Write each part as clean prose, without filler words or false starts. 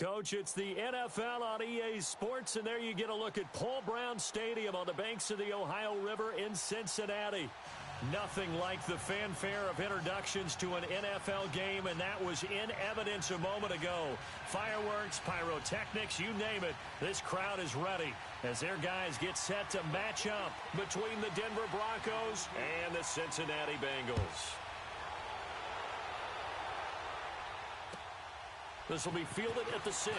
Coach. It's the NFL on EA Sports, and there you get a look at Paul Brown Stadium on the banks of the Ohio River in Cincinnati. Nothing like the fanfare of introductions to an NFL game, and that was in evidence a moment ago. Fireworks, pyrotechnics, you name it. This crowd is ready as their guys get set to match up between the Denver Broncos and the Cincinnati Bengals. This will be fielded at the 6.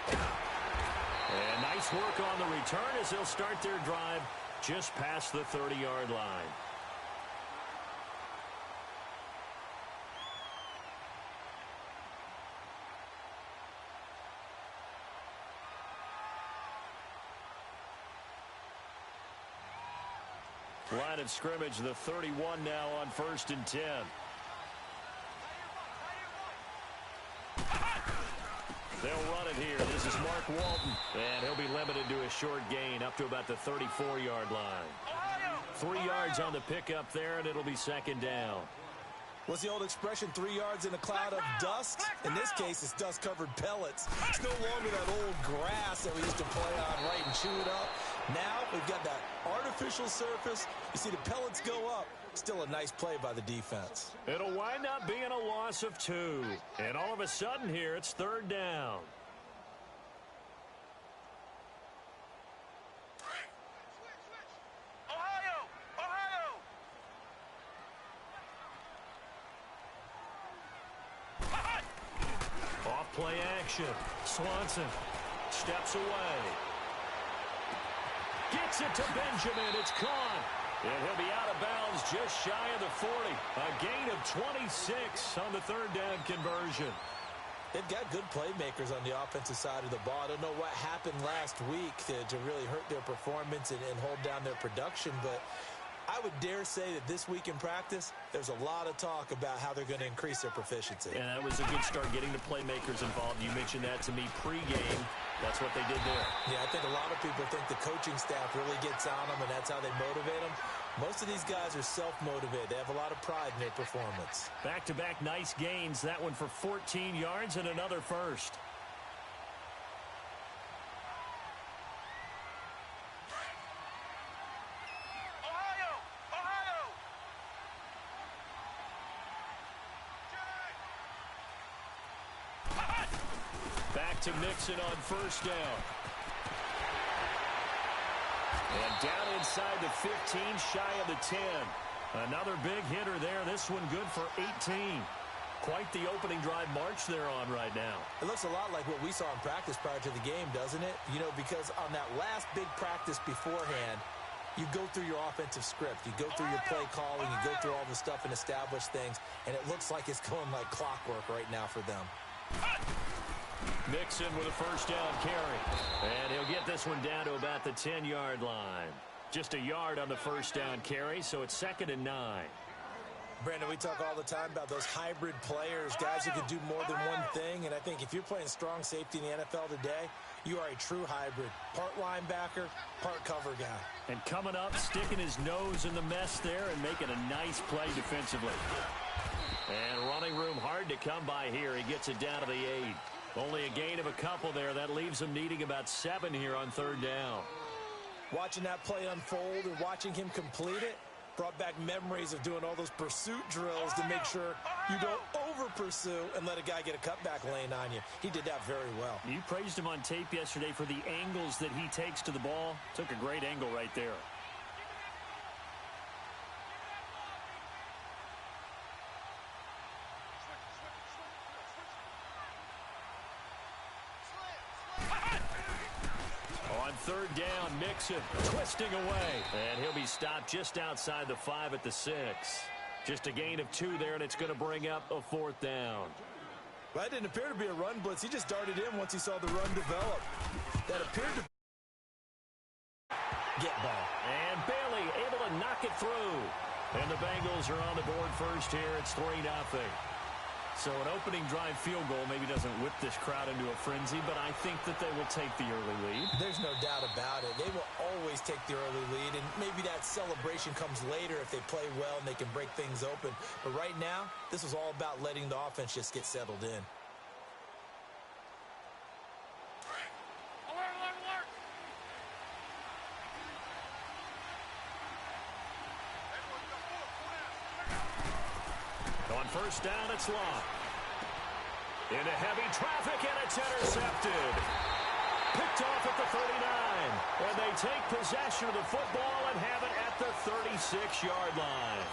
And nice work on the return as they'll start their drive just past the 30-yard line. Line of scrimmage, the 31 now on 1st and 10. They'll run it here. This is Mark Walton. And he'll be limited to a short gain up to about the 34-yard line. 3 yards on the pickup there, and it'll be 2nd down. What's the old expression, 3 yards in a cloud of dust? In this case, it's dust-covered pellets. It's no longer that old grass that we used to play on, right, and chew it up. Now we've got that artificial surface. You see the pellets go up. Still a nice play by the defense. It'll wind up being a loss of 2. And all of a sudden here, it's 3rd down. Off play action. Swanson steps away. Gets it to Benjamin. It's caught. And he'll be out of bounds just shy of the 40. A gain of 26 on the 3rd down conversion. They've got good playmakers on the offensive side of the ball. I don't know what happened last week to really hurt their performance and hold down their production, but I would dare say that this week in practice, there's a lot of talk about how they're going to increase their proficiency. And that was a good start, getting the playmakers involved. You mentioned that to me pregame. That's what they did there. Yeah, I think a lot of people think the coaching staff really gets on them, and that's how they motivate them. Most of these guys are self-motivated. They have a lot of pride in their performance. Back-to-back nice gains. That one for 14 yards and another first. Back to Mixon on 1st down. And down inside the 15, shy of the 10. Another big hitter there. This one good for 18. Quite the opening drive march they're on right now. It looks a lot like what we saw in practice prior to the game, doesn't it? You know, because on that last big practice beforehand, you go through your offensive script. You go through your play calling. You go through all the stuff and establish things. And it looks like it's going like clockwork right now for them. Mixon with a 1st down carry. And he'll get this one down to about the 10-yard line. Just a yard on the 1st down carry, so it's 2nd and 9. Brandon, we talk all the time about those hybrid players, guys who can do more than one thing. And I think if you're playing strong safety in the NFL today, you are a true hybrid. Part linebacker, part cover guy. And coming up, sticking his nose in the mess there and making a nice play defensively. And running room hard to come by here. He gets it down to the 8. Only a gain of a couple there. That leaves him needing about 7 here on 3rd down. Watching that play unfold and watching him complete it brought back memories of doing all those pursuit drills to make sure you don't over-pursue and let a guy get a cutback lane on you. He did that very well. You praised him on tape yesterday for the angles that he takes to the ball. Took a great angle right there. On 3rd down, Mixon twisting away. And he'll be stopped just outside the 5 at the 6. Just a gain of 2 there, and it's going to bring up a 4th down. Well, that didn't appear to be a run blitz. He just darted in once he saw the run develop. That appeared to get ball. And Bailey able to knock it through. And the Bengals are on the board first here. It's 3-0. So an opening drive field goal maybe doesn't whip this crowd into a frenzy, but I think that they will take the early lead. There's no doubt about it. They will always take the early lead, and maybe that celebration comes later if they play well and they can break things open. But right now, this is all about letting the offense just get settled in. On first down, it's Locke. Into heavy traffic, and it's intercepted. Picked off at the 39. And they take possession of the football and have it at the 36-yard line.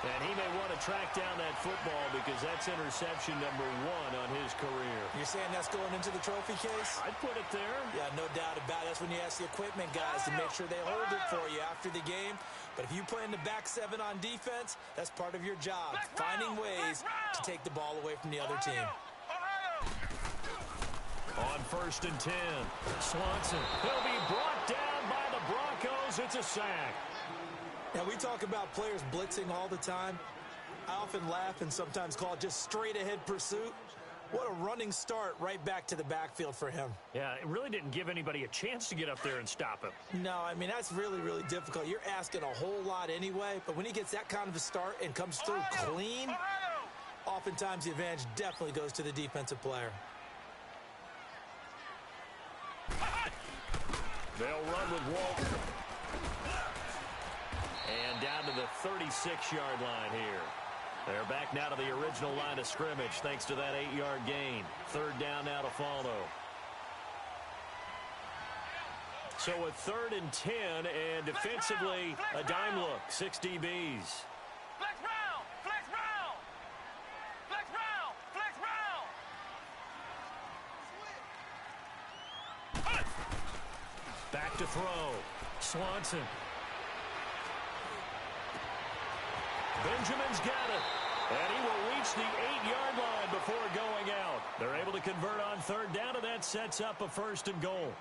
And he may want to track down that football because that's interception number 1 on his career. You're saying that's going into the trophy case? I'd put it there. Yeah, no doubt about it. That's when you ask the equipment guys to make sure they hold it for you after the game. But if you play in the back 7 on defense, that's part of your job, finding ways to take the ball away from the other team. On first and 10, Swanson. He'll be brought down by the Broncos. It's a sack. Now, we talk about players blitzing all the time. I often laugh and sometimes call it just straight-ahead pursuit. What a running start right back to the backfield for him. Yeah, it really didn't give anybody a chance to get up there and stop him. No, I mean, that's really, really difficult. You're asking a whole lot anyway, but when he gets that kind of a start and comes through clean, oftentimes the advantage definitely goes to the defensive player. They'll run with Walton. And down to the 36-yard line here. They're back now to the original line of scrimmage thanks to that 8-yard gain. Third down now to follow. So a 3rd and 10, and defensively a dime look. 6 DBs. Flex round! Flex round! Flex round! Flex round! Back to throw. Swanson. Benjamin's got it. And he will reach the 8-yard line before going out. They're able to convert on third down, and that sets up a 1st and goal.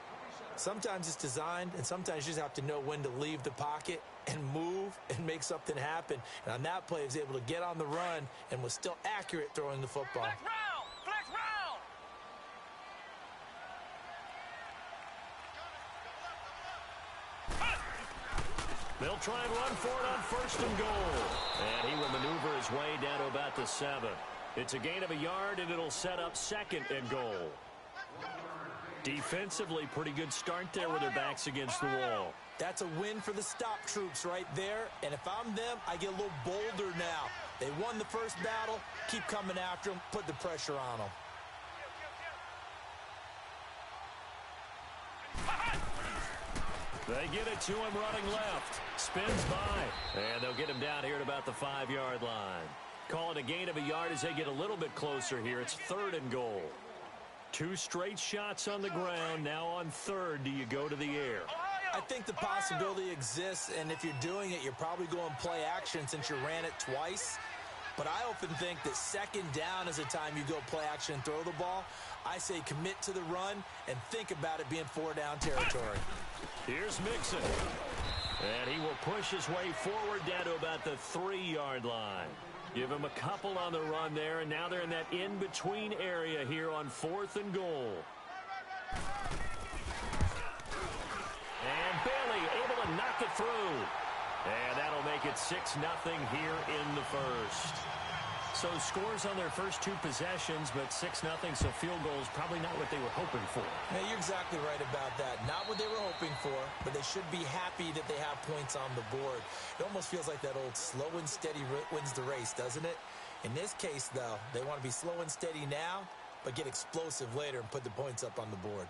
Sometimes it's designed, and sometimes you just have to know when to leave the pocket and move and make something happen. And on that play, he was able to get on the run and was still accurate throwing the football. Flex round! Flex round! They'll try and run for it on 1st and goal. And he will maneuver his way down to about the 7. It's a gain of a yard, and it'll set up 2nd and goal. Defensively, pretty good start there with their backs against the wall. That's a win for the stop troops right there. And if I'm them, I get a little bolder now. They won the first battle. Keep coming after them. Put the pressure on them. They get it to him running left. Spins by. And they'll get him down here at about the 5-yard line. Call it a gain of a yard as they get a little bit closer here. It's 3rd and goal. 2 straight shots on the ground. Now on 3rd, do you go to the air? I think the possibility exists, and if you're doing it, you're probably going play action since you ran it twice. But I often think that 2nd down is the time you go play action and throw the ball. I say commit to the run and think about it being 4-down territory. Here's Mixon. And he will push his way forward down to about the 3-yard line. Give him a couple on the run there, and now they're in that in-between area here on 4th and goal. And Bailey able to knock it through. And that'll make it 6-0 here in the first. So scores on their first 2 possessions, but 6-0, so field goal is probably not what they were hoping for. Yeah, you're exactly right about that. Not what they were hoping for, but they should be happy that they have points on the board. It almost feels like that old slow and steady wins the race, doesn't it? In this case, though, they want to be slow and steady now, but get explosive later and put the points up on the board.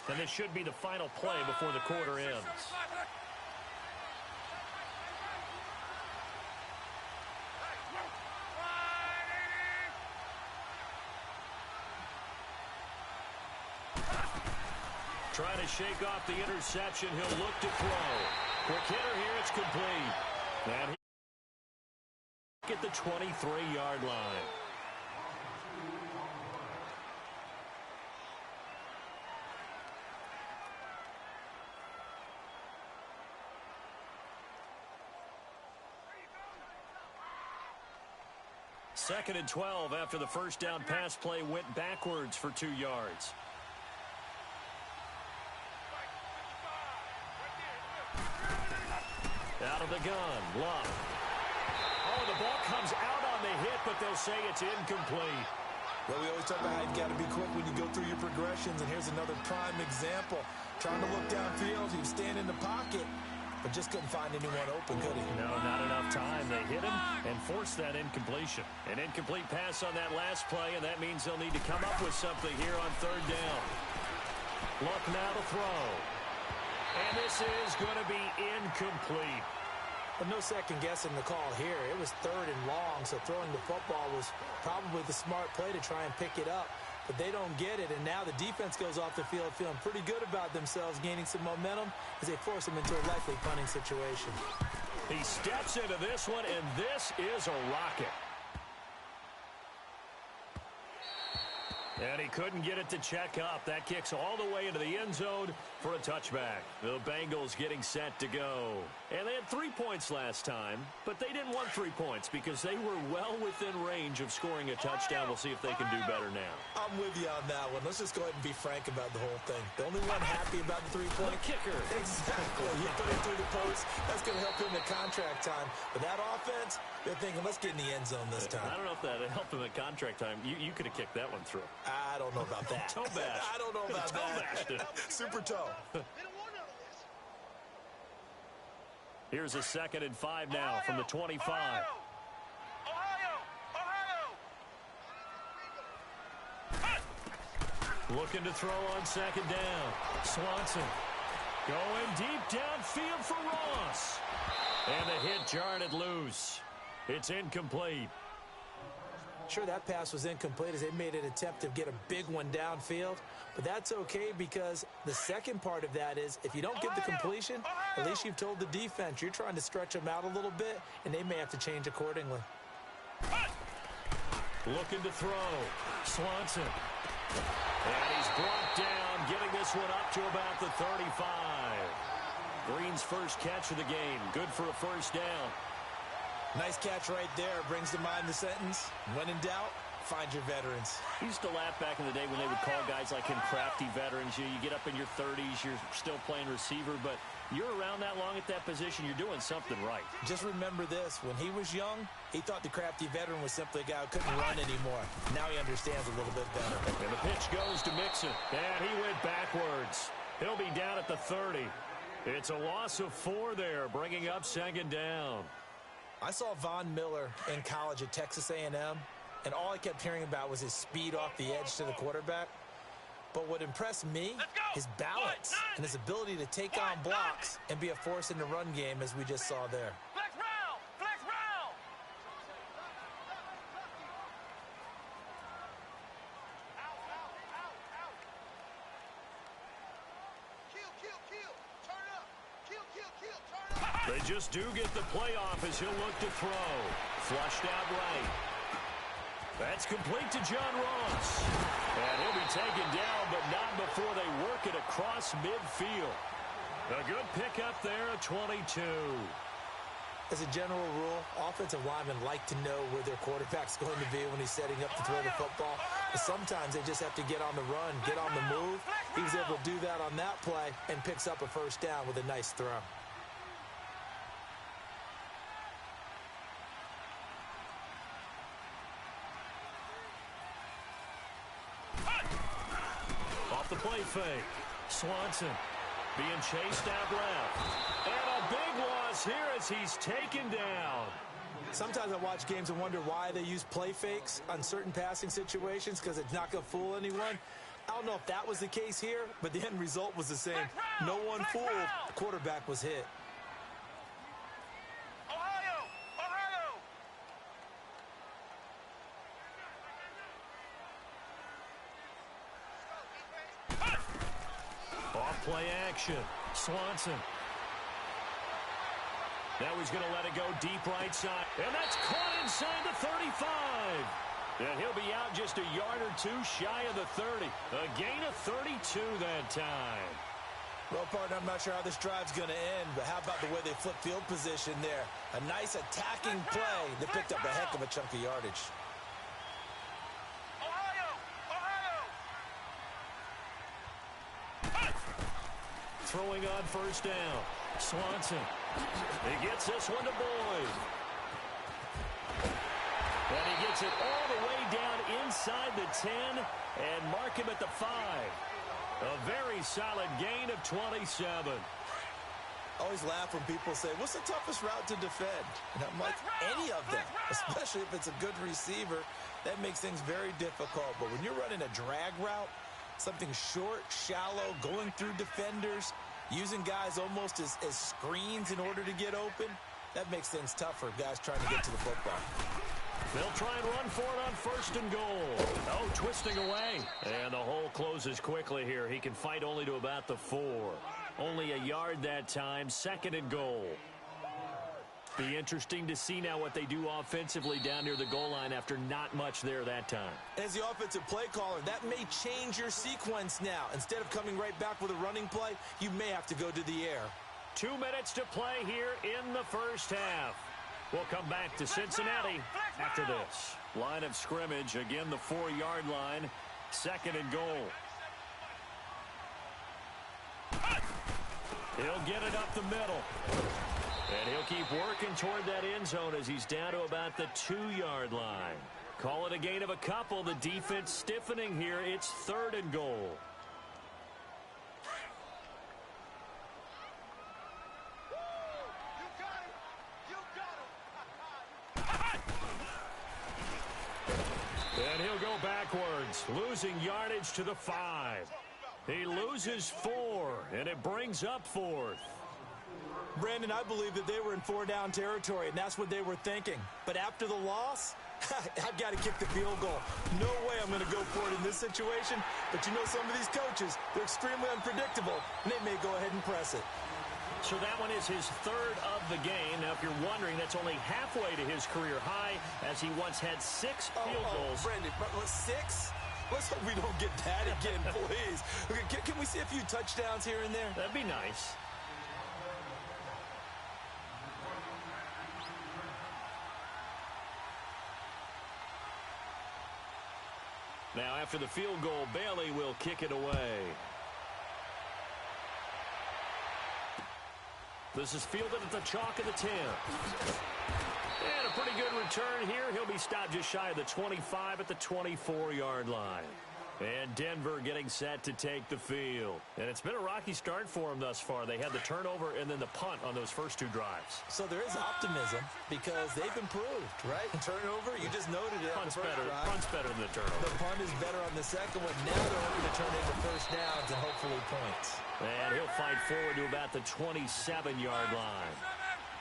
And this should be the final play before the quarter ends. Trying to shake off the interception. He'll look to throw. Quick hitter here. It's complete. And he at the 23-yard line. Second and 12 after the first down pass play went backwards for 2 yards. Out of the gun, Love. Oh, the ball comes out on the hit, but they'll say it's incomplete. Well, we always talk about how you've got to be quick when you go through your progressions, and here's another prime example. Trying to look downfield, he's staying in the pocket, but just couldn't find anyone open, could he? No, not enough time. They hit him and forced that incompletion. An incomplete pass on that last play, and that means they'll need to come up with something here on third down. Luck now to throw. And this is going to be incomplete. But no second guessing the call here. It was third and long, so throwing the football was probably the smart play to try and pick it up. But they don't get it, and now the defense goes off the field feeling pretty good about themselves, gaining some momentum as they force them into a likely punting situation. He steps into this one, and this is a rocket. And he couldn't get it to check up. That kicks all the way into the end zone for a touchback. The Bengals getting set to go. And they had 3 points last time, but they didn't want 3 points because they were well within range of scoring a touchdown. We'll see if they can do better now. I'm with you on that one. Let's just go ahead and be frank about the whole thing. The only one happy about the three-point kicker. Exactly. You put it through the post. That's going to help him at contract time. But that offense, they're thinking, let's get in the end zone this time. I don't know if that helped him at contract time. You could have kicked that one through. I don't know about that. Toe bash. I don't know about that. Super toe. Here's a 2nd and 5 now from the 25. Ohio! Looking to throw on 2nd down. Swanson going deep downfield for Ross. And the hit jarred it loose. It's incomplete. Sure, that pass was incomplete as they made an attempt to get a big one downfield. But that's okay because the second part of that is if you don't get the completion, at least you've told the defense you're trying to stretch them out a little bit, and they may have to change accordingly. Looking to throw. Swanson. And he's brought down, getting this one up to about the 35. Green's first catch of the game. Good for a first down. Nice catch right there. Brings to mind the sentence, when in doubt, find your veterans. I used to laugh back in the day when they would call guys like him crafty veterans. You get up in your 30s, you're still playing receiver, but you're around that long at that position, you're doing something right. Just remember this. When he was young, he thought the crafty veteran was simply a guy who couldn't run anymore. Now he understands a little bit better. And the pitch goes to Mixon. And he went backwards. He'll be down at the 30. It's a loss of 4 there, bringing up 2nd down. I saw Von Miller in college at Texas A&M, and all I kept hearing about was his speed off the edge to the quarterback. But what impressed me, his balance and his ability to take on blocks and be a force in the run game, as we just saw there. Flex round! Flex round! Kill! Turn up! Kill! Turn up! They just do get the playoff as he'll look to throw. Flushed out right. That's complete to John Ross. And he'll be taken down, but not before they work it across midfield. A good pickup there at 22. As a general rule, offensive linemen like to know where their quarterback's going to be when he's setting up to throw the football. But sometimes they just have to get on the run, get on the move. He was able to do that on that play and picks up a first down with a nice throw. Off the play fake. Swanson being chased out left. And a big loss here as he's taken down. Sometimes I watch games and wonder why they use play fakes on certain passing situations because it's not going to fool anyone. I don't know if that was the case here, but the end result was the same. No one fooled. The quarterback was hit. Ohio! Off play action. Swanson. Now he's going to let it go deep right side. And that's caught inside the 35. And he'll be out just a yard or two shy of the 30. A gain of 32 that time. Well, partner, I'm not sure how this drive's going to end, but how about the way they flip field position there? A nice attacking play that picked up a heck of a chunk of yardage. Throwing on first down. Swanson. He gets this one to Boyd. And he gets it all the way down inside the 10 and mark him at the 5. A very solid gain of 27. I always laugh when people say, what's the toughest route to defend? And I'm like, any of them, especially if it's a good receiver. That makes things very difficult. But when you're running a drag route, something short, shallow, going through defenders, using guys almost as screens in order to get open, that makes things tough for guys trying to get to the football. They'll try and run for it on 1st and goal. Oh, twisting away. And the hole closes quickly here. He can fight only to about the 4. Only a yard that time. 2nd and goal. Be interesting to see now what they do offensively down near the goal line after not much there that time. As the offensive play caller, that may change your sequence now. Instead of coming right back with a running play, you may have to go to the air. 2 minutes to play here in the first half. We'll come back to Cincinnati after this. Line of scrimmage, again the 4-yard line. 2nd and goal. He'll get it up the middle. And he'll keep working toward that end zone as he's down to about the 2-yard line. Call it a gain of a couple. The defense stiffening here. It's 3rd and goal. And he'll go backwards, losing yardage to the 5. He loses 4, and it brings up 4th. Brandon, I believe that they were in 4-down territory, and that's what they were thinking. But after the loss, I've got to kick the field goal. No way I'm going to go for it in this situation. But you know some of these coaches, they're extremely unpredictable, and they may go ahead and press it. So that one is his 3rd of the game. Now, if you're wondering, that's only halfway to his career high, as he once had 6 field goals. Brandon, 6? Let's hope we don't get that again, please. Okay, can we see a few touchdowns here and there? That'd be nice. Now, after the field goal, Bailey will kick it away. This is fielded at the chalk of the 10. And a pretty good return here. He'll be stopped just shy of the 25 at the 24-yard line. And Denver getting set to take the field. And it's been a rocky start for them thus far. They had the turnover and then the punt on those first 2 drives. So there is optimism because they've improved, right? Turnover, you just noted it. Punt's better than the turnover. The punt is better on the second one. Now they're hoping to turn into first downs and hopefully points. And he'll fight forward to about the 27-yard line.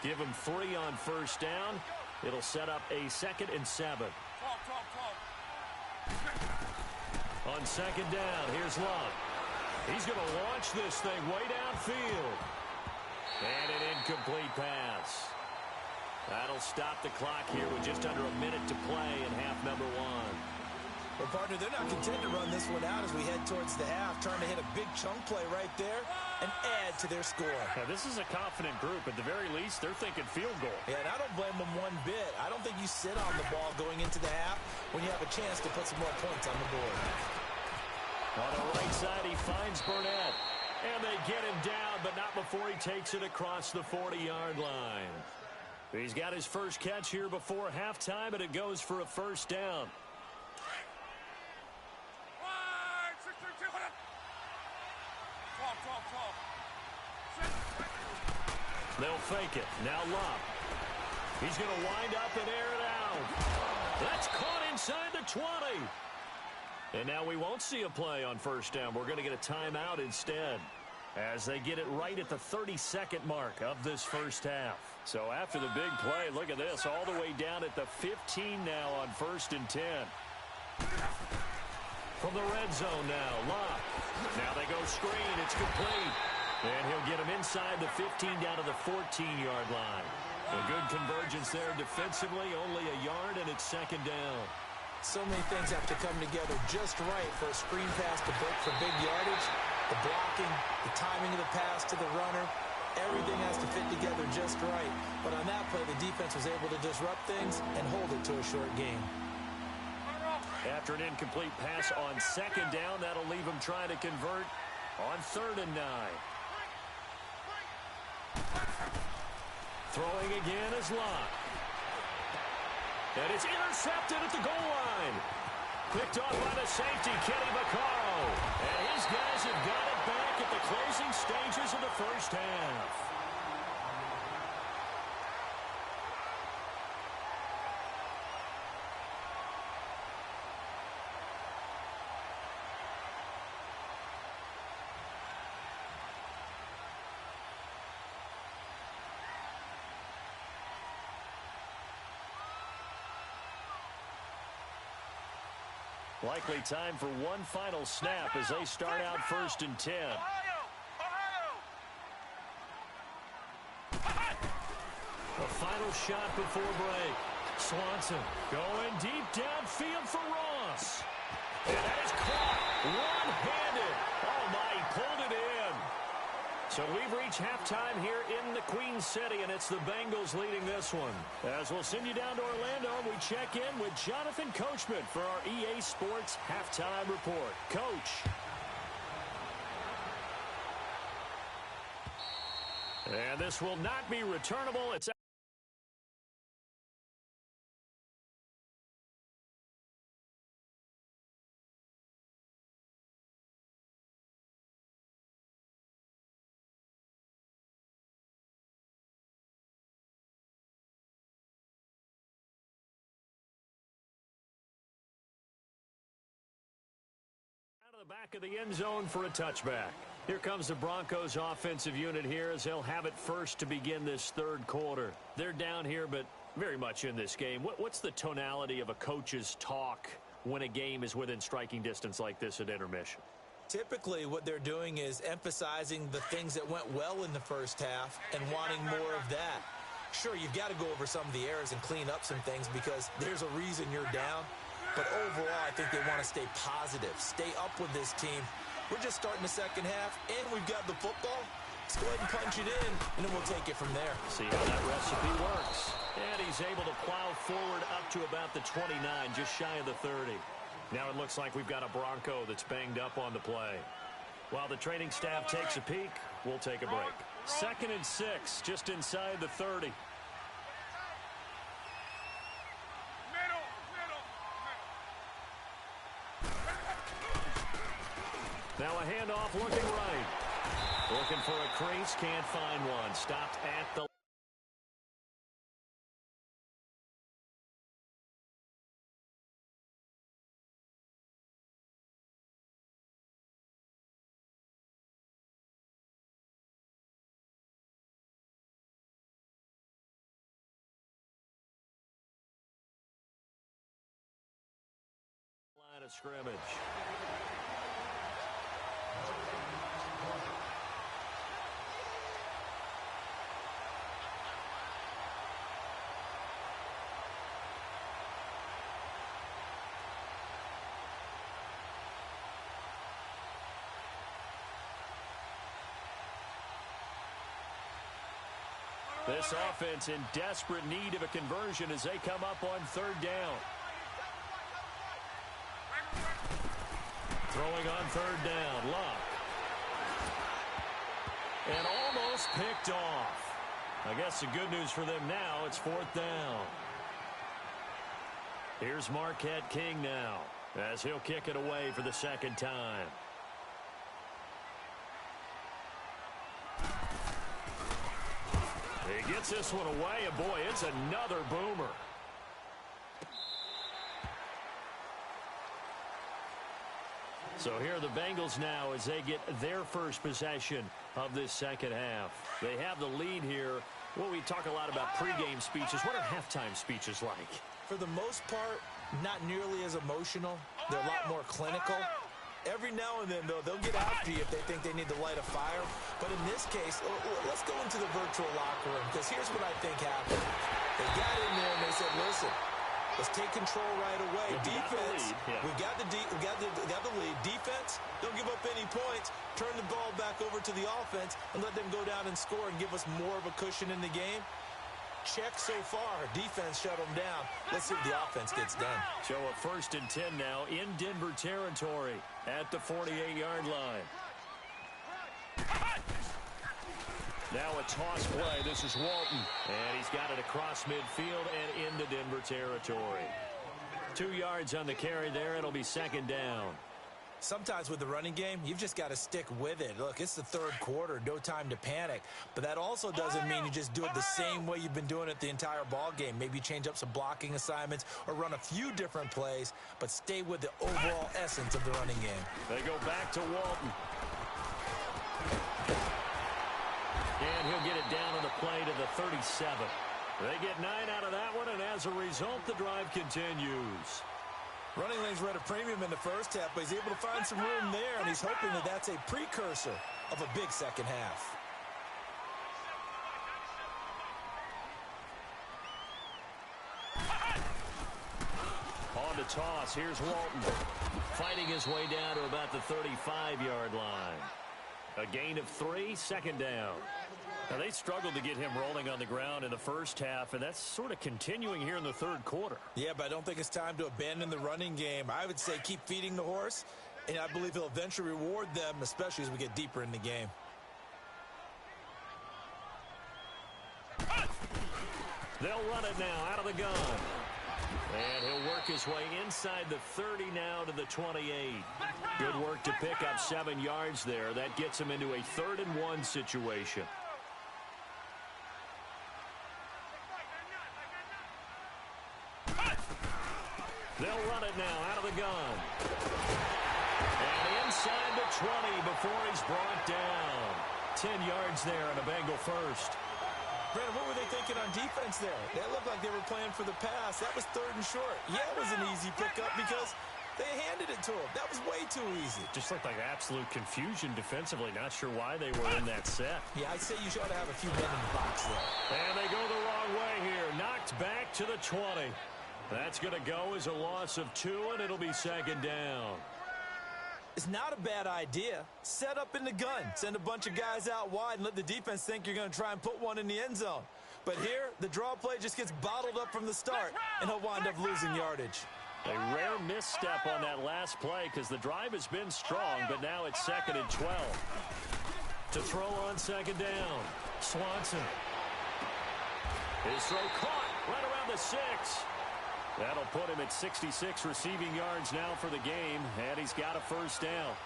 Give him 3 on first down. It'll set up a 2nd and 7. On 2nd down, here's Love. He's going to launch this thing way downfield. And an incomplete pass. That'll stop the clock here with just under a minute to play in half number 1. Well, partner, they're not content to run this one out as we head towards the half, trying to hit a big chunk play right there and add to their score. Now, this is a confident group. At the very least, they're thinking field goal. Yeah, and I don't blame them one bit. I don't think you sit on the ball going into the half when you have a chance to put some more points on the board. On the right side, he finds Burnett. And they get him down, but not before he takes it across the 40-yard line. He's got his first catch here before halftime, and it goes for a first down. They'll fake it. Now Love. He's going to wind up and air it out. That's caught inside the 20. And now we won't see a play on first down. We're going to get a timeout instead as they get it right at the 32nd mark of this first half. So after the big play, look at this, all the way down at the 15 now on 1st and 10. From the red zone now, Love. Now they go screen. It's complete. And he'll get him inside the 15 down to the 14-yard line. A good convergence there defensively, only a yard, and it's 2nd down. So many things have to come together just right for a screen pass to break for big yardage. The blocking, the timing of the pass to the runner, everything has to fit together just right. But on that play, the defense was able to disrupt things and hold it to a short game. After an incomplete pass on 2nd down, that'll leave him trying to convert on 3rd and 9. Throwing again is Locke. And it's intercepted at the goal line. Picked off by the safety, Kenny Vaccaro. And his guys have got it back at the closing stages of the first half. Likely time for one final snap as they start out 1st and 10. A final shot before break. Swanson going deep downfield for Ross. And that is caught one-handed. Oh, my, he pulled it in. So we've reached halftime here in the Queen City, and it's the Bengals leading this one. As we'll send you down to Orlando, we check in with Jonathan Coachman for our EA Sports Halftime Report. Coach. And this will not be returnable. It's out of the back of the end zone for a touchback. Here comes the Broncos offensive unit here as they'll have it first to begin this third quarter. They're down here, but very much in this game. What's the tonality of a coach's talk when a game is within striking distance like this at intermission? Typically, what they're doing is emphasizing the things that went well in the first half and wanting more of that. Sure, you've got to go over some of the errors and clean up some things because there's a reason you're down. But overall, I think they want to stay positive, stay up with this team. We're just starting the second half, and we've got the football. Let's go ahead and punch it in, and then we'll take it from there. See how that recipe works. And he's able to plow forward up to about the 29, just shy of the 30. Now it looks like we've got a Bronco that's banged up on the play. While the training staff takes a peek, we'll take a break. 2nd and 6, just inside the 30. Now a handoff looking right. Looking for a crease, can't find one. Stopped at the line of scrimmage. This offense in desperate need of a conversion as they come up on 3rd down. Throwing on 3rd down, Luck. And almost picked off. I guess the good news for them now, it's 4th down. Here's Marquette King now as he'll kick it away for the 2nd time. He gets this one away, and boy, it's another boomer. So here are the Bengals now as they get their first possession of this second half. They have the lead here. Well, we talk a lot about pregame speeches. What are halftime speeches like? For the most part, not nearly as emotional. They're a lot more clinical. Every now and then, though, they'll get after you if they think they need to light a fire. But in this case, let's go into the virtual locker room, because here's what I think happened. They got in there and they said, listen, let's take control right away. Defense, we got the lead. Defense, don't give up any points. Turn the ball back over to the offense and let them go down and score and give us more of a cushion in the game. Check so far. Defense shut them down. Let's see if the offense gets done. So a 1st and 10 now in Denver territory at the 48-yard line. Now a toss play. This is Walton. And he's got it across midfield and into Denver territory. 2 yards on the carry there. It'll be 2nd down. Sometimes with the running game, you've just got to stick with it. Look, it's the 3rd quarter, no time to panic. But that also doesn't mean you just do it the same way you've been doing it the entire ball game. Maybe change up some blocking assignments or run a few different plays, but stay with the overall essence of the running game. They go back to Walton. And he'll get it down on the play to the 37. They get 9 out of that one, and as a result, the drive continues. Running lanes were at a premium in the first half, but he's able to find some room there, and he's hoping that that's a precursor of a big second half. On the toss, here's Walton. Fighting his way down to about the 35-yard line. A gain of 3, second down. Now, they struggled to get him rolling on the ground in the first half, and that's sort of continuing here in the third quarter. Yeah, but I don't think it's time to abandon the running game. I would say keep feeding the horse, and I believe he'll eventually reward them, especially as we get deeper in the game. They'll run it now out of the gun. And he'll work his way inside the 30 now to the 28. Good work to pick up 7 yards there. That gets him into a 3rd-and-1 situation. They'll run it now out of the gun. And inside the 20 before he's brought down. 10 yards there and a Bengal first. Brandon, what were they thinking on defense there? They looked like they were playing for the pass. That was 3rd and short. Yeah, it was an easy pickup because they handed it to him. That was way too easy. Just looked like absolute confusion defensively. Not sure why they were in that set. Yeah, I'd say you ought to have a few men in the box there. And they go the wrong way here. Knocked back to the 20. That's going to go as a loss of 2, and it'll be 2nd down. It's not a bad idea. Set up in the gun. Send a bunch of guys out wide and let the defense think you're going to try and put one in the end zone. But here, the draw play just gets bottled up from the start, and he'll wind up losing yardage. A rare misstep on that last play because the drive has been strong, but now it's 2nd and 12. To throw on 2nd down, Swanson. His throw caught right around the 6. That'll put him at 66 receiving yards now for the game, and he's got a 1st down.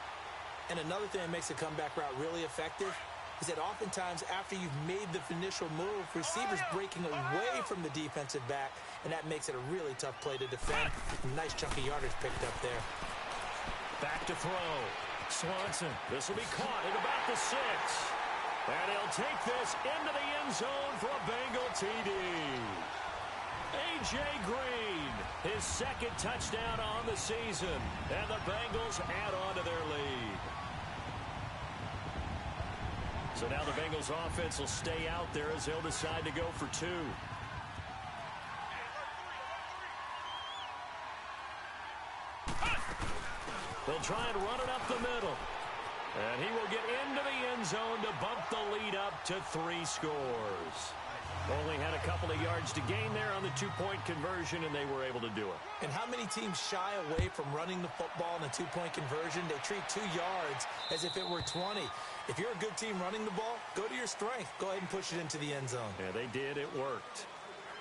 And another thing that makes a comeback route really effective is that oftentimes after you've made the initial move, receivers breaking away from the defensive back, and that makes it a really tough play to defend. Nice chunky yardage picked up there. Back to throw. Swanson. This will be caught at about the 6. And he'll take this into the end zone for a Bengal TD. A.J. Green, his 2nd touchdown on the season, and the Bengals add on to their lead. So now the Bengals offense will stay out there as they'll decide to go for 2. They'll try and run it up the middle. And he will get into the end zone to bump the lead up to 3 scores. Only had a couple of yards to gain there on the 2-point conversion, and they were able to do it. And how many teams shy away from running the football in a 2-point conversion? They treat 2 yards as if it were 20. If you're a good team running the ball, go to your strength. Go ahead and push it into the end zone. Yeah, they did. It worked.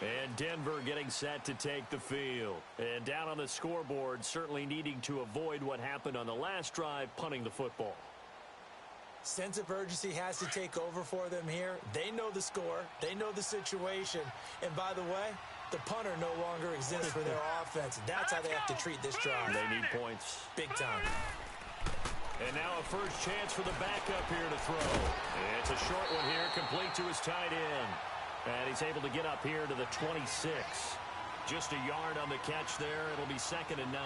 And Denver getting set to take the field. And down on the scoreboard, certainly needing to avoid what happened on the last drive, punting the football. Sense of urgency has to take over for them here. They know the score. They know the situation. And by the way, the punter no longer exists for their offense. That's how they have to treat this drive. They need points. Big time. And now a first chance for the backup here to throw. It's a short one here, complete to his tight end. And he's able to get up here to the 26. Just a yard on the catch there. It'll be 2nd and 9.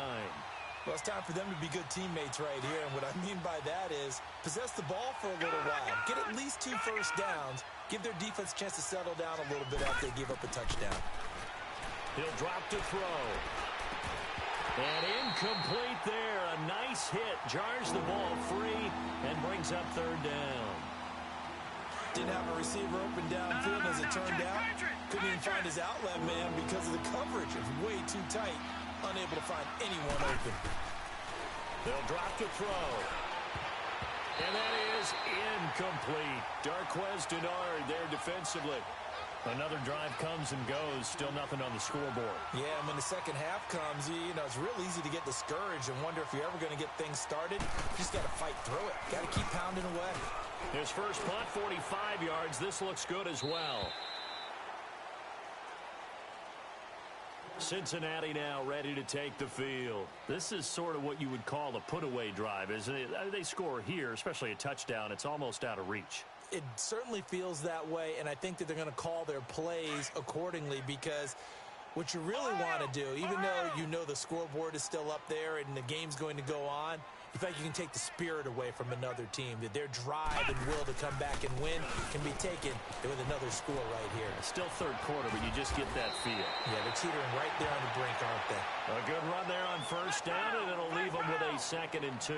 Well, it's time for them to be good teammates right here. And what I mean by that is possess the ball for a little while. Get at least 2 first downs. Give their defense a chance to settle down a little bit after they give up a touchdown. He'll drop to throw. And incomplete there. A nice hit. Jars the ball free and brings up 3rd down. Didn't have a receiver open downfield as it turned out. Couldn't even find his outlet man because of the coverage. It was way too tight. Unable to find anyone open. They'll drop to throw. And that is incomplete. Darquez Denard there defensively. Another drive comes and goes. Still nothing on the scoreboard. Yeah, and when the second half comes, you know, it's real easy to get discouraged and wonder if you're ever going to get things started. You just got to fight through it. Got to keep pounding away. His first punt, 45 yards. This looks good as well. Cincinnati now ready to take the field. This is sort of what you would call a put-away drive, isn't it? They score here, especially a touchdown. It's almost out of reach. It certainly feels that way, and I think that they're going to call their plays accordingly because What you really want to do, even though you know the scoreboard is still up there and the game's going to go on, in fact, you can take the spirit away from another team, that their drive and will to come back and win can be taken with another score right here. Still third quarter, but you just get that feel. Yeah, they're teetering right there on the brink, aren't they? A good run there on first down, and it'll leave them with a 2nd and 2.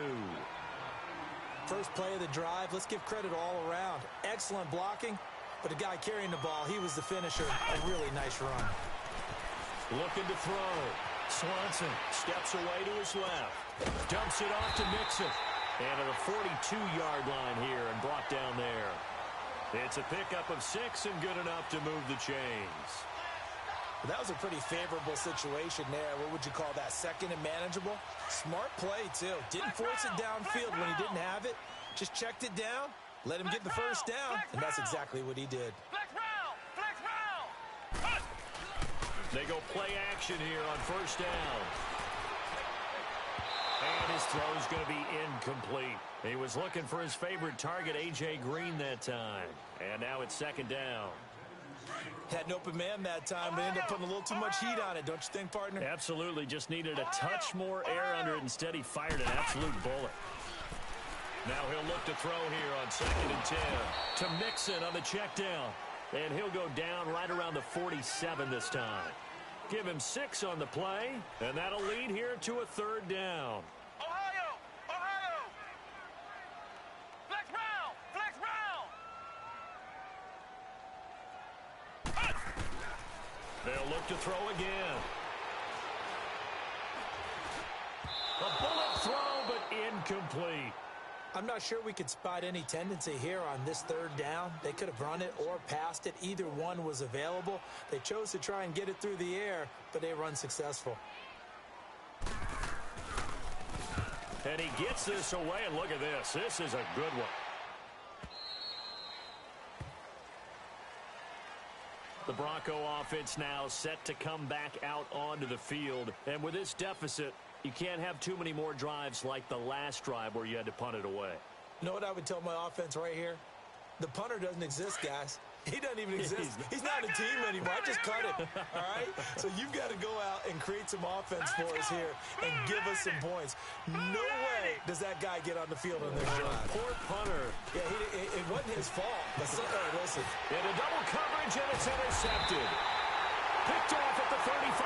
First play of the drive, let's give credit all around. Excellent blocking, but the guy carrying the ball, he was the finisher. A really nice run. Looking to throw. Swanson steps away to his left. Dumps it off to Mixon. And at a 42-yard line here and brought down there. It's a pickup of 6 and good enough to move the chains. Well, that was a pretty favorable situation there. What would you call that? 2nd and manageable? Smart play, too. Didn't force it downfield when he didn't have it. Just checked it down, let him get the first down, and that's exactly what he did. Flex round! Flex round! They go play action here on first down. And his throw is going to be incomplete. He was looking for his favorite target, A.J. Green, that time. And now it's 2nd down. Had an open man that time, but ended up putting a little too much heat on it, don't you think, partner? Absolutely. Just needed a touch more air under it. Instead, he fired an absolute bullet. Now he'll look to throw here on 2nd and 10. To Mixon on the check down. And he'll go down right around the 47 this time. Give him 6 on the play, and that'll lead here to a 3rd down. Ohio! Ohio! Flex round! Flex round! They'll look to throw again. A bullet throw, but incomplete. I'm not sure we could spot any tendency here on this 3rd down. They could have run it or passed it. Either one was available. They chose to try and get it through the air, but they were unsuccessful. And he gets this away, and look at this. This is a good one. The Bronco offense now set to come back out onto the field. And with this deficit, you can't have too many more drives like the last drive where you had to punt it away. You know what I would tell my offense right here? The punter doesn't exist, guys. He doesn't even exist. He's not a team anymore. I just cut him, all right? So you've got to go out and create some offense for us here and give us some points. No way does that guy get on the field on this drive. Poor punter. Yeah, it wasn't his fault. But listen. In a double coverage, and it's intercepted. Picked off at the 35.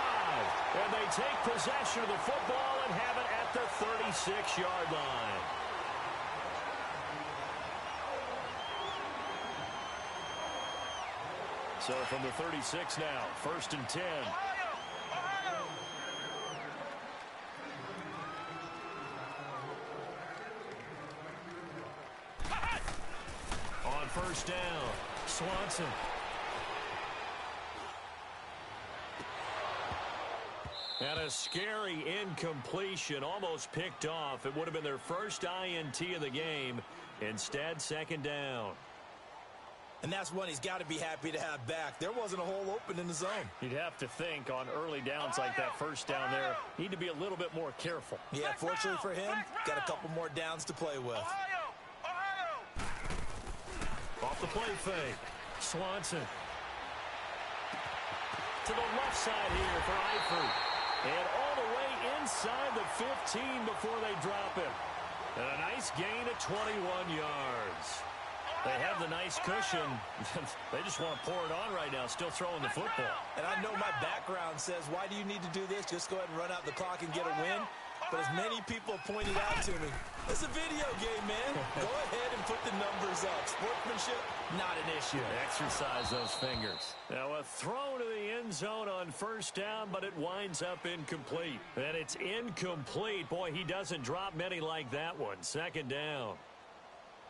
And they take possession of the football and have it at the 36-yard line. So from the 36 now, 1st and 10. Ohio! Ohio! On first down, Swanson. And a scary incompletion, almost picked off. It would have been their first INT of the game. Instead, 2nd down. And that's one he's got to be happy to have back. There wasn't a hole open in the zone. You'd have to think on early downs like that first down there, need to be a little bit more careful. Yeah, fortunately for him, got a couple more downs to play with. Ohio! Ohio! Off the play fake. Swanson. To the left side here for Eifert. And all the way inside the 15 before they drop it. And a nice gain of 21 yards. They have the nice cushion. They just want to pour it on right now, still throwing the football. And I know my background says, why do you need to do this? Just go ahead and run out the clock and get a win. But as many people pointed out to me, it's a video game, man. Go ahead and put the numbers up. Sportsmanship, not an issue. Exercise those fingers. Now a throw to the end zone on first down, but it winds up incomplete. And it's incomplete. Boy, he doesn't drop many like that one. 2nd down.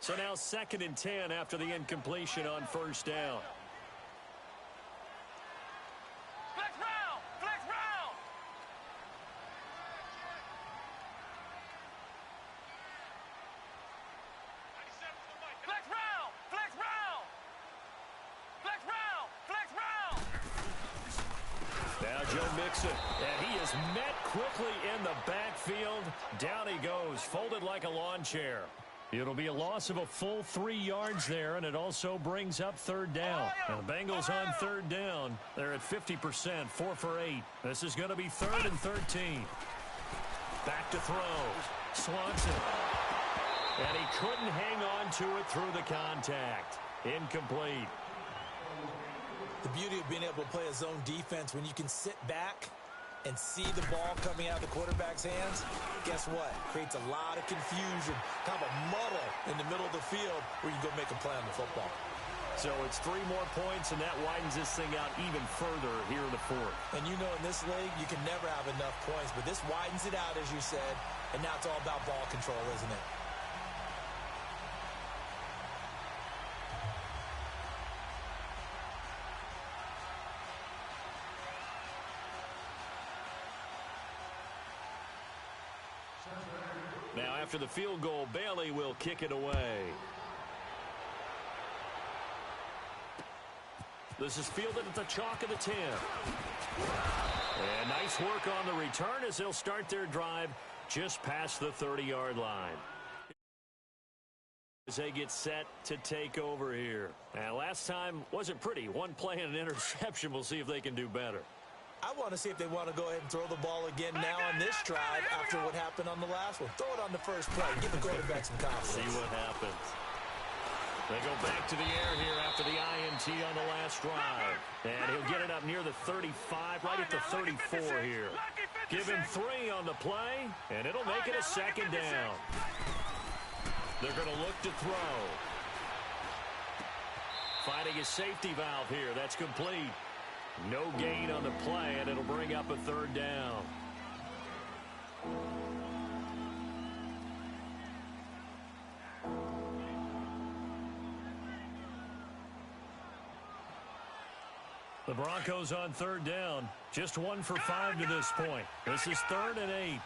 So now 2nd and 10 after the incompletion on first down. Flex round! Flex round! Flex round! Flex round! Flex round! Flex round! Now Joe Mixon, and he is met quickly in the backfield. Down he goes, folded like a lawn chair. It'll be a loss of a full 3 yards there, and it also brings up third down. Now, the Bengals on third down. They're at 50%, 4 for 8. This is going to be 3rd and 13. Back to throw. Swanson. And he couldn't hang on to it through the contact. Incomplete. The beauty of being able to play a zone defense when you can sit back and see the ball coming out of the quarterback's hands, guess what? Creates a lot of confusion, kind of a muddle in the middle of the field where you go make a play on the football. So it's 3 more points, and that widens this thing out even further here in the 4th. And you know in this league, you can never have enough points, but this widens it out, as you said, and now it's all about ball control, isn't it? Now, after the field goal, Bailey will kick it away. This is fielded at the chalk of the 10. And nice work on the return as they'll start their drive just past the 30-yard line. As they get set to take over here. And last time wasn't pretty. 1 play and an interception. We'll see if they can do better. I want to see if they want to go ahead and throw the ball again now on this drive after what happened on the last one. Throw it on the first play. Give the quarterback some confidence. See what happens. They go back to the air here after the INT on the last drive. And he'll get it up near the 35, right at the 34 here. Give him 3 on the play, and it'll make it a 2nd down. They're going to look to throw. Finding a safety valve here. That's complete. No gain on the play, and it'll bring up a 3rd down. The Broncos on 3rd down. Just 1 for 5 to this point. This is 3rd and 8.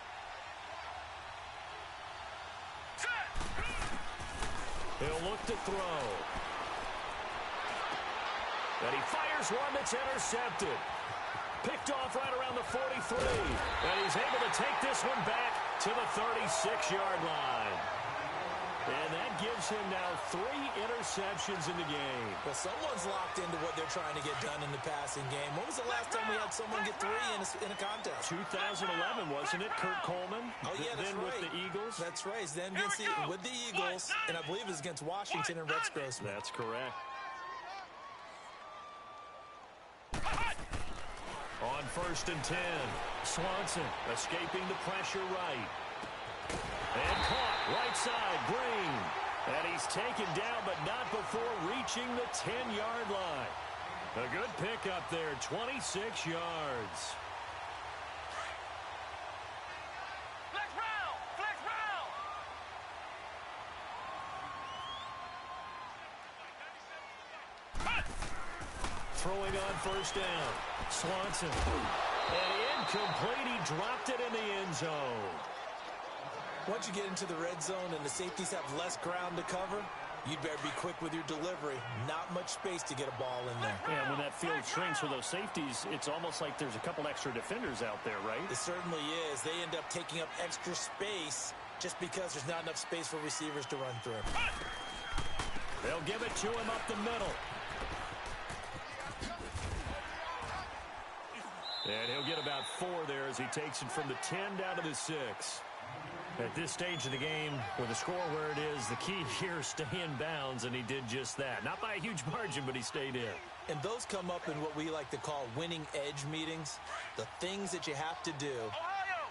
He'll look to throw. And he fires one that's intercepted. Picked off right around the 43. And he's able to take this one back to the 36-yard line. And that gives him now 3 interceptions in the game. Well, someone's locked into what they're trying to get done in the passing game. When was the last time we had someone get 3 in a contest? 2011, wasn't it? Kurt Coleman. Oh, yeah, that's then right. With the Eagles. That's right. Then with the Eagles, and I believe it was against Washington and Rex Grossman. That's correct. On 1st and 10, Swanson escaping the pressure right. And caught right side, Green. And he's taken down, but not before reaching the 10-yard line. A good pickup there, 26 yards. Flex round! Flex round! Throwing on 1st down. Swanson. And incomplete. He dropped it in the end zone. Once you get into the red zone and the safeties have less ground to cover, you'd better be quick with your delivery. Not much space to get a ball in there. Yeah, when that field shrinks with those safeties, it's almost like there's a couple extra defenders out there, right? It certainly is. They end up taking up extra space just because there's not enough space for receivers to run through. They'll give it to him up the middle. And he'll get about 4 there as he takes it from the 10 down to the 6. At this stage of the game, with the score where it is, the key here is stay in bounds, and he did just that. Not by a huge margin, but he stayed in. And those come up in what we like to call winning edge meetings. The things that you have to do,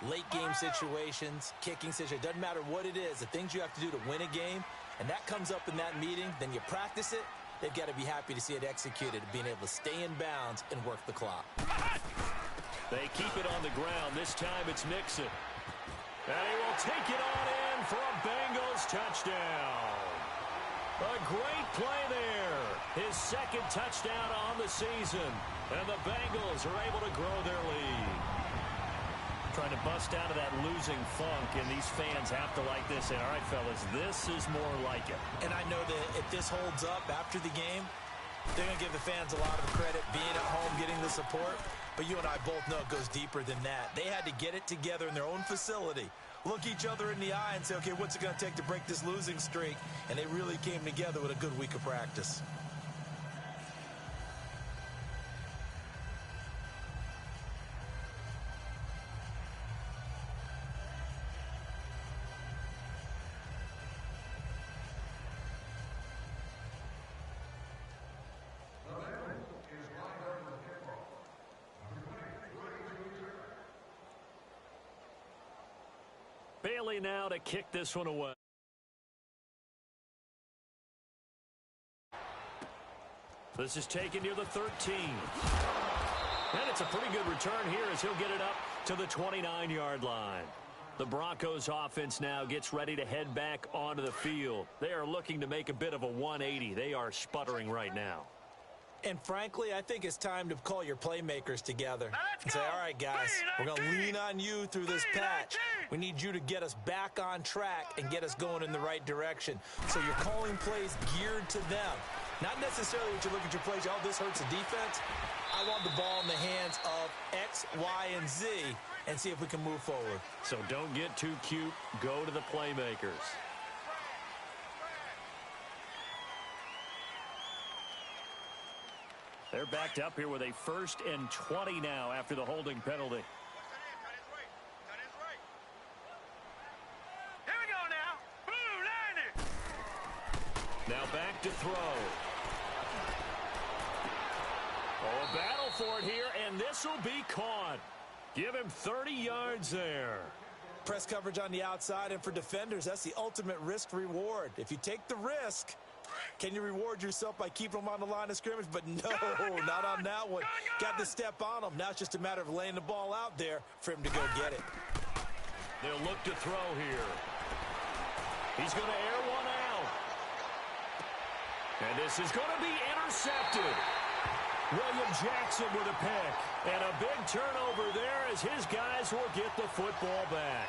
late game situations, kicking situations, doesn't matter what it is, the things you have to do to win a game, and that comes up in that meeting, then you practice it, they've got to be happy to see it executed, being able to stay in bounds and work the clock. They keep it on the ground. This time it's Mixon. And he will take it on in for a Bengals touchdown. A great play there. His 2nd touchdown on the season. And the Bengals are able to grow their lead. Trying to bust out of that losing funk, and these fans have to like this. And, all right, fellas, this is more like it. And I know that if this holds up after the game, they're going to give the fans a lot of credit being at home, getting the support. But you and I both know it goes deeper than that. They had to get it together in their own facility, look each other in the eye and say, okay, what's it going to take to break this losing streak? And they really came together with a good week of practice. Bailey now to kick this one away. This is taken near the 13. And it's a pretty good return here as he'll get it up to the 29-yard line. The Broncos offense now gets ready to head back onto the field. They are looking to make a bit of a 180. They are sputtering right now. And frankly, I think it's time to call your playmakers together and say, all right, guys, we're going to lean on you through this patch. We need you to get us back on track and get us going in the right direction. So you're calling plays geared to them. Not necessarily what you look at your plays, oh, this hurts the defense. I want the ball in the hands of X, Y, and Z and see if we can move forward. So don't get too cute. Go to the playmakers. They're backed up here with a 1st and 20 now after the holding penalty. Here we go now. Boom, 90. Now back to throw. Oh, a battle for it here, and this will be caught. Give him 30 yards there. Press coverage on the outside, and for defenders, that's the ultimate risk-reward. If you take the risk, can you reward yourself by keeping them on the line of scrimmage? But no, not on that one. Got to step on them. Now it's just a matter of laying the ball out there for him to go get it. They'll look to throw here. He's going to air one out. And this is going to be intercepted. William Jackson with a pick. And a big turnover there as his guys will get the football back.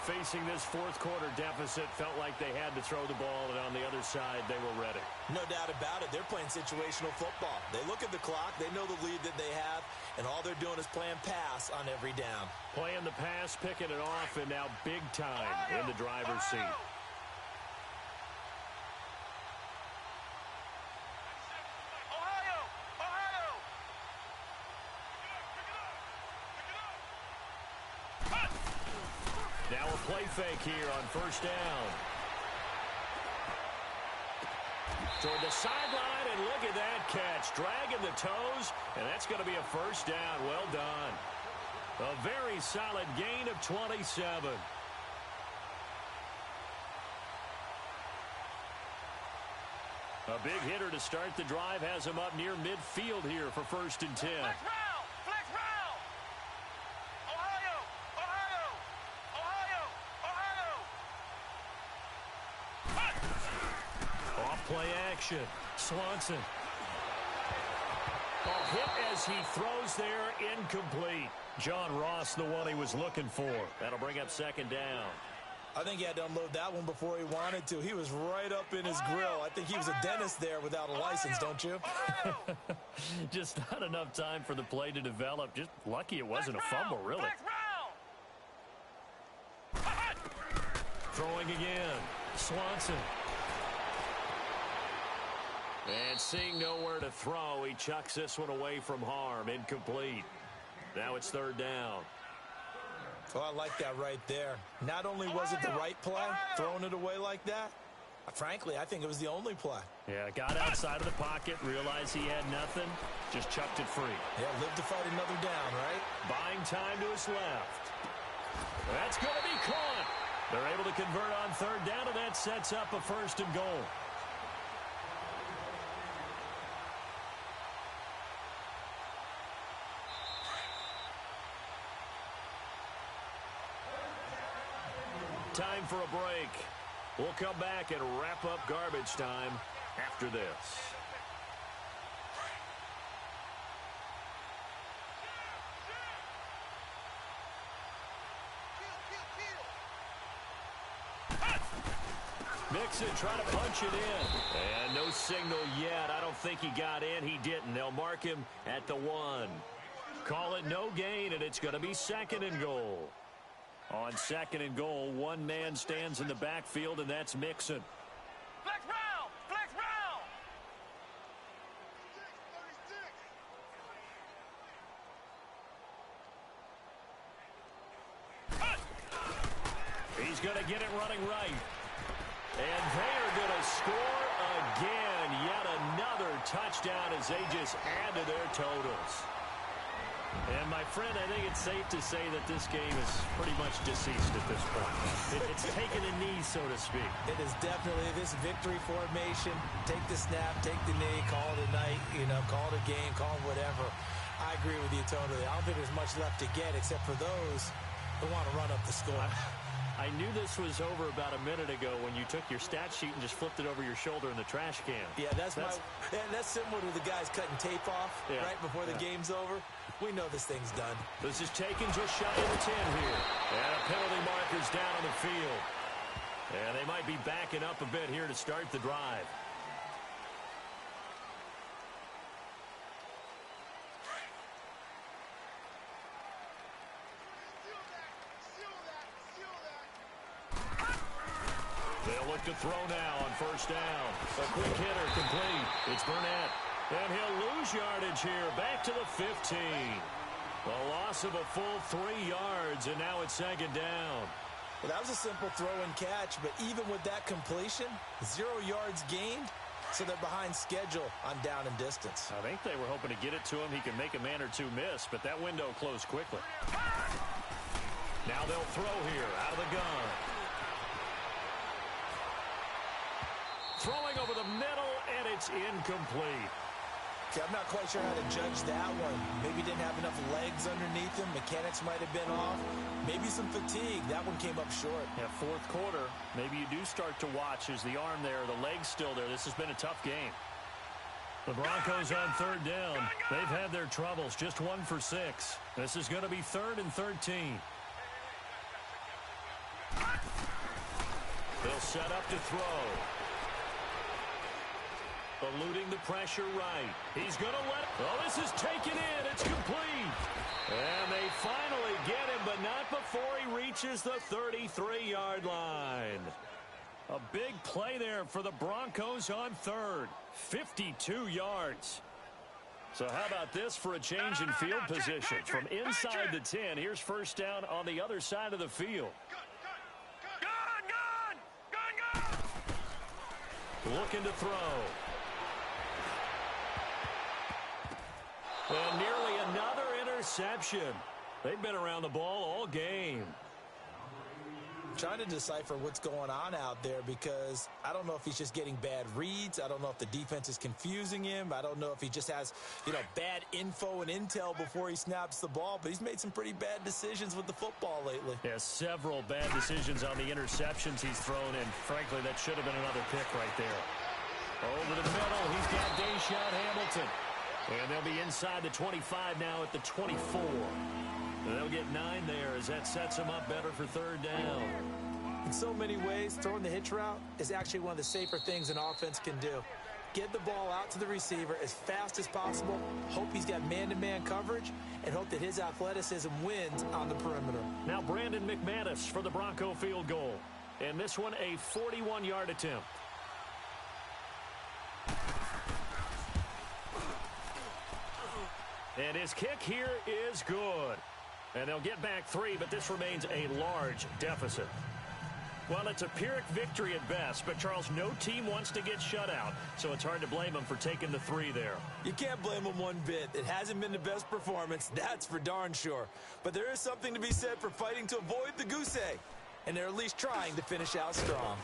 Facing this fourth quarter deficit, felt like they had to throw the ball, and on the other side, they were ready. No doubt about it. They're playing situational football. They look at the clock. They know the lead that they have, and all they're doing is playing pass on every down. Playing the pass, picking it off, and now big time in the driver's seat. Now a play fake here on 1st down. Toward the sideline, and look at that catch. Dragging the toes, and that's going to be a 1st down. Well done. A very solid gain of 27. A big hitter to start the drive has him up near midfield here for 1st and 10. Flex round. Ohio. Off play action. Swanson. A hit as he throws there, incomplete. John Ross, the one he was looking for. That'll bring up 2nd down. I think he had to unload that one before he wanted to. He was right up in his grill. I think he was a dentist there without a license, don't you? Just not enough time for the play to develop. Just lucky it wasn't a fumble, really. Throwing again. Swanson. And seeing nowhere to throw, he chucks this one away from harm. Incomplete. Now it's 3rd down. Oh, I like that right there. Not only was it the right play, throwing it away like that, frankly, I think it was the only play. Yeah, got outside of the pocket, realized he had nothing, just chucked it free. Yeah, live to fight another down, right? Buying time to his left. That's going to be caught. They're able to convert on 3rd down, and that sets up a 1st and goal. Time for a break. We'll come back and wrap up garbage time after this. Mixon trying to punch it in. And no signal yet. I don't think he got in. He didn't. They'll mark him at the 1. Call it no gain, and it's going to be 2nd and goal. On 2nd and goal, one man stands in the backfield, and that's Mixon. Flex round! Flex round! He's going to get it running right. And they are going to score again. Yet another touchdown as they just add to their totals. And, my friend, I think it's safe to say that this game is pretty much deceased at this point. It's taken a knee, so to speak. It is definitely this victory formation. Take the snap, take the knee, call it a night, call it a game, call it whatever. I agree with you totally. I don't think there's much left to get except for those who want to run up the score. I knew this was over about a minute ago when you took your stat sheet and just flipped it over your shoulder in the trash can. Yeah, that's similar to the guys cutting tape off right before the game's over. We know this thing's done. This is taken just shy of the 10 here. And a penalty marker's down on the field. And they might be backing up a bit here to start the drive. They'll look to throw now on 1st down. A quick hitter complete. It's Burnett. And he'll lose yardage here. Back to the 15. A loss of a full 3 yards, and now it's 2nd down. Well, that was a simple throw and catch, but even with that completion, 0 yards gained, so they're behind schedule on down and distance. I think they were hoping to get it to him. He can make a man or two miss, but that window closed quickly. Now they'll throw here out of the gun. Throwing over the middle, and it's incomplete. Okay, I'm not quite sure how to judge that one. Maybe didn't have enough legs underneath him. Mechanics might have been off. Maybe some fatigue. That one came up short. Yeah, 4th quarter. Maybe you do start to watch as the arm there, the leg's still there. This has been a tough game. The Broncos on 3rd down. They've had their troubles. Just 1 for 6. This is going to be 3rd and 13. They'll set up to throw. Eluding the pressure right. He's going to let it. Oh, this is taken in. It's complete. And they finally get him, but not before he reaches the 33-yard line. A big play there for the Broncos on 3rd. 52 yards. So how about this for a change in field position? From inside the 10, here's 1st down on the other side of the field. Looking to throw. And nearly another interception. They've been around the ball all game. Trying to decipher what's going on out there because I don't know if he's just getting bad reads. I don't know if the defense is confusing him. I don't know if he just has, bad info and intel before he snaps the ball. But he's made some pretty bad decisions with the football lately. Yeah, several bad decisions on the interceptions he's thrown in. Frankly, that should have been another pick right there. Over the middle, he's got Deshaun Hamilton. And they'll be inside the 25 now at the 24. And they'll get 9 there as that sets them up better for 3rd down. In so many ways, throwing the hitch route is actually one of the safer things an offense can do. Get the ball out to the receiver as fast as possible, hope he's got man-to-man coverage, and hope that his athleticism wins on the perimeter. Now Brandon McManus for the Bronco field goal. And this one a 41-yard attempt. And his kick here is good. And they'll get back 3, but this remains a large deficit. Well, it's a Pyrrhic victory at best, but, Charles, no team wants to get shut out, so it's hard to blame them for taking the 3 there. You can't blame them one bit. It hasn't been the best performance, that's for darn sure. But there is something to be said for fighting to avoid the goose egg, and they're at least trying to finish out strong.